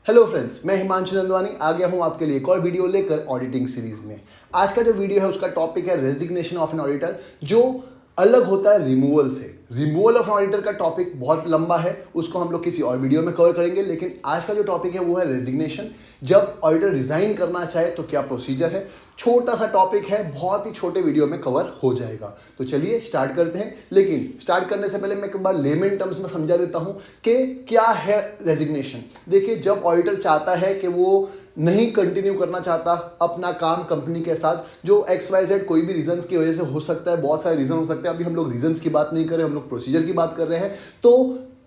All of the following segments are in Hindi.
हेलो फ्रेंड्स, मैं हिमांशु नंदवानी आ गया हूं आपके लिए एक और वीडियो लेकर ऑडिटिंग सीरीज में। आज का जो वीडियो है उसका टॉपिक है रेजिग्नेशन ऑफ एन ऑडिटर, जो अलग होता है रिमूवल से। रिमूवल ऑफ एन ऑडिटर का टॉपिक बहुत लंबा है, उसको हम लोग किसी और वीडियो में कवर करेंगे, लेकिन आज का जो टॉपिक है वो है रेजिग्नेशन। जब ऑडिटर रिजाइन करना चाहे तो क्या प्रोसीजर है। छोटा सा टॉपिक है, बहुत ही छोटे वीडियो में कवर हो जाएगा। तो चलिए स्टार्ट करते हैं, लेकिन स्टार्ट करने से पहले मैं एक बार लेमन टर्म्स में समझा देता हूं कि क्या है रेजिग्नेशन। देखिए, जब ऑडिटर चाहता है कि वो नहीं कंटिन्यू करना चाहता अपना काम कंपनी के साथ, जो XYZ कोई भी रीजंस की वजह से हो सकता है, बहुत सारे रीजन हो सकते हैं। अभी हम लोग रीजंस की बात नहीं कर रहे, हम लोग प्रोसीजर की बात कर रहे हैं। तो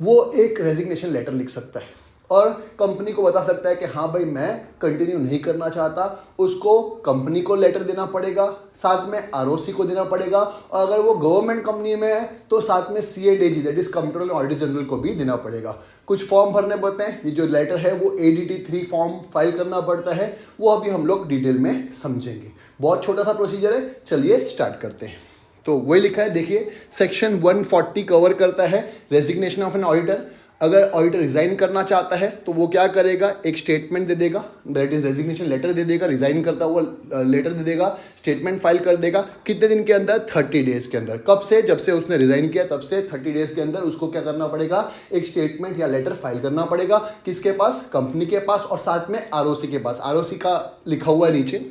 वो एक रेजिग्नेशन लेटर लिख सकता है और कंपनी को बता सकता है कि हाँ भाई, मैं कंटिन्यू नहीं करना चाहता। उसको कंपनी को लेटर देना पड़ेगा, साथ में ROC को देना पड़ेगा, और अगर वो गवर्नमेंट कंपनी में है तो साथ में CADG that is controller and auditor general को भी देना पड़ेगा। कुछ फॉर्म भरने पड़ते हैं, ये जो लेटर है वो ADT 3 फॉर्म फाइल करना पड़ता है, वो अभी हम लोग डिटेल में समझेंगे। बहुत छोटा सा प्रोसीजर है, चलिए स्टार्ट करते हैं। तो वही लिखा है, देखिए सेक्शन 140 कवर करता है रेजिग्नेशन ऑफ एन ऑडिटर। अगर ऑडिटर रिजाइन करना चाहता है तो वो क्या करेगा, एक स्टेटमेंट दे देगा, दैट इज रेजिग्नेशन लेटर दे देगा, रिजाइन करता हुआ लेटर दे देगा, स्टेटमेंट फाइल कर देगा। कितने दिन के अंदर? 30 डेज के अंदर। कब से? जब से उसने रिजाइन किया तब से 30 डेज के अंदर उसको क्या करना पड़ेगा, एक स्टेटमेंट या लेटर फाइल करना पड़ेगा। किसके पास? कंपनी के पास, और साथ में ROC के पास। ROC का लिखा हुआ है नीचे।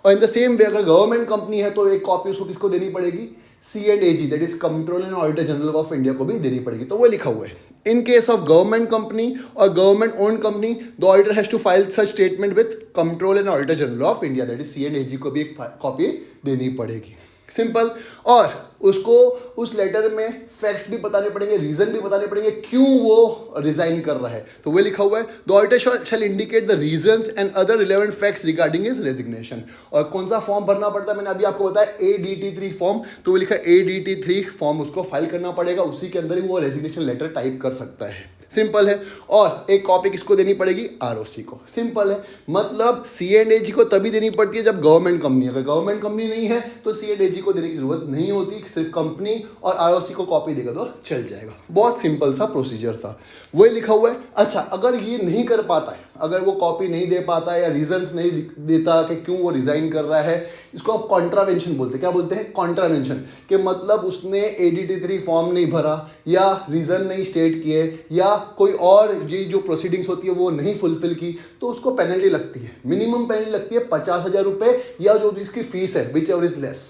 और इन द सेम वे अगर गवर्नमेंट कंपनी है तो एक कॉपी उसको किसको देनी पड़ेगी? CADG that is controller and auditor general of India को भी देनी पड़ेगी। तो वो लिखा हुआ है, in case of government company और government own company the auditor has to file such statement with controller and auditor general of India that is CADG को भी एक कॉपी देनी पड़ेगी। सिंपल। और उसको उस लेटर में फैक्ट्स भी बताने पड़ेंगे, रीजन भी बताने पड़ेंगे क्यों वो रिजाइन कर रहा है। तो वो लिखा हुआ है, the auditor shall indicate the reasons and other relevant facts regarding his resignation. और कौन सा फॉर्म भरना पड़ता है, मैंने अभी आपको बताया ADT 3 फॉर्म। तो वो लिखा है ADT 3 फॉर्म उसको फाइल करना पड़ेगा, उसी के अंदर ही वो रेजिग्नेशन लेटर टाइप कर सकता है। सिंपल है। और एक कॉपी किसको देनी पड़ेगी? ROC को। सिंपल है। मतलब CADG को तभी देनी पड़ती है जब गवर्नमेंट कंपनी है। अगर गवर्नमेंट कंपनी नहीं है तो CADG को देने की जरूरत नहीं होती, सिर्फ कंपनी और ROC को कॉपी देगा तो चल जाएगा। बहुत सिंपल सा प्रोसीजर था, वही लिखा हुआ है। अच्छा, अगर ये नहीं कर पाता है, अगर वो कॉपी नहीं दे पाता है या रीजंस नहीं देता कि क्यों वो रिजाइन कर रहा है, इसको आप कॉन्ट्रावेंशन बोलते हैं। क्या बोलते हैं? कॉन्ट्रावेंशन। कि मतलब उसने ADT 3 फॉर्म नहीं भरा, या रीजन नहीं स्टेट किए, या कोई और ये जो प्रोसीडिंग्स होती है वो नहीं फुलफिल की, तो उसको पेनल्टी लगती है। मिनिमम पेनल्टी लगती है 50,000 रुपये, या जो इसकी फीस है विच एवर इज लेस,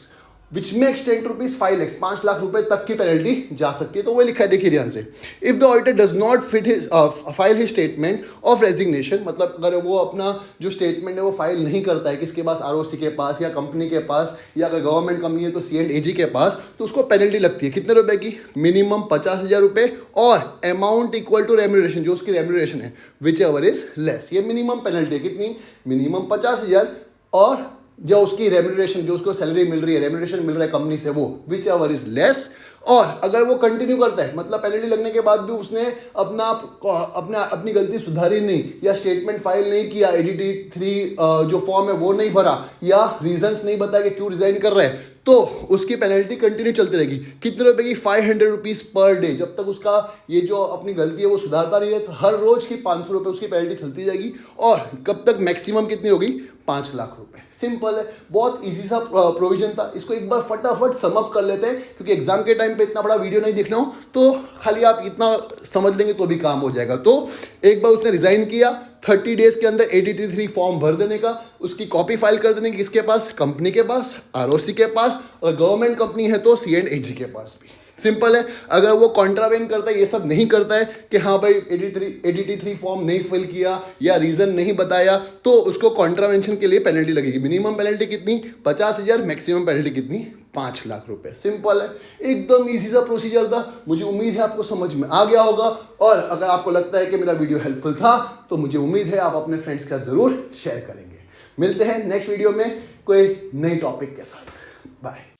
विच में एक्सटेंड रुपीज 5 लाख 5 लाख रुपए तक की पेनल्टी जा सकती है। तो वो लिखा है, देखिए ध्यान से, if the auditor does not fit his file his statement of resignation, मतलब अगर वो अपना जो स्टेटमेंट है वो फाइल नहीं करता है, किसके पास? ROC के पास, या कंपनी के पास, या अगर गवर्नमेंट कंपनी है तो CADG के पास, तो उसको पेनल्टी लगती है। कितने रुपए की? मिनिमम 50,000 रुपये, और अमाउंट इक्वल टू रेम्यूनरेशन, जो उसकी रेम्यूनरेशन है, विच एवर इज लेस। ये मिनिमम पेनल्टी है। कितनी? मिनिमम 50,000, और जो उसकी रेम्यूनरेशन, जो उसको सैलरी मिल रही है, रेम्यूनरेशन मिल रहा है कंपनी से, वो विच एवर इज लेस। और अगर वो कंटिन्यू करता है, मतलब पेनल्टी लगने के बाद भी उसने अपनी गलती सुधारी नहीं, या स्टेटमेंट फाइल नहीं किया, ADT 3 जो फॉर्म है वो नहीं भरा, या रीजंस नहीं बताया कि क्यों रिजाइन कर रहा है, तो उसकी पेनल्टी कंटिन्यू चलती रहेगी। कितने रुपए की? 500 रुपीज पर डे। जब तक उसका ये जो अपनी गलती है वो सुधारता नहीं है, तो हर रोज की 500 रुपये उसकी पेनल्टी चलती जाएगी। और कब तक? मैक्सिमम कितनी होगी? 5 लाख रुपए। सिंपल है, बहुत इजी सा प्रोविजन था। इसको एक बार फटाफट समअप कर लेते हैं, क्योंकि एग्जाम के टाइम पे इतना बड़ा वीडियो नहीं देखना हो, तो खाली आप इतना समझ लेंगे तो भी काम हो जाएगा। तो एक बार उसने रिजाइन किया, 30 डेज के अंदर ADT 3 फॉर्म भर देने का, उसकी कॉपी फाइल कर देने की, किसके पास? कंपनी के पास, ROC के पास, और गवर्नमेंट कंपनी है तो CADG के पास भी। सिंपल है। अगर वो कॉन्ट्रावेन करता है, ये सब नहीं करता है कि हाँ भाई ADT 3 फॉर्म नहीं फिल किया या रीजन नहीं बताया, तो उसको कॉन्ट्रावेंशन के लिए पेनल्टी लगेगी। मिनिमम पेनल्टी कितनी? 50,000, मैक्सिमम पेनल्टी कितनी? 5 लाख रुपए। सिंपल है, एकदम इजी सा प्रोसीजर था। मुझे उम्मीद है आपको समझ में आ गया होगा, और अगर आपको लगता है कि मेरा वीडियो हेल्पफुल था तो मुझे उम्मीद है आप अपने फ्रेंड्स के साथ जरूर शेयर करेंगे। मिलते हैं नेक्स्ट वीडियो में कोई नई टॉपिक के साथ। बाय।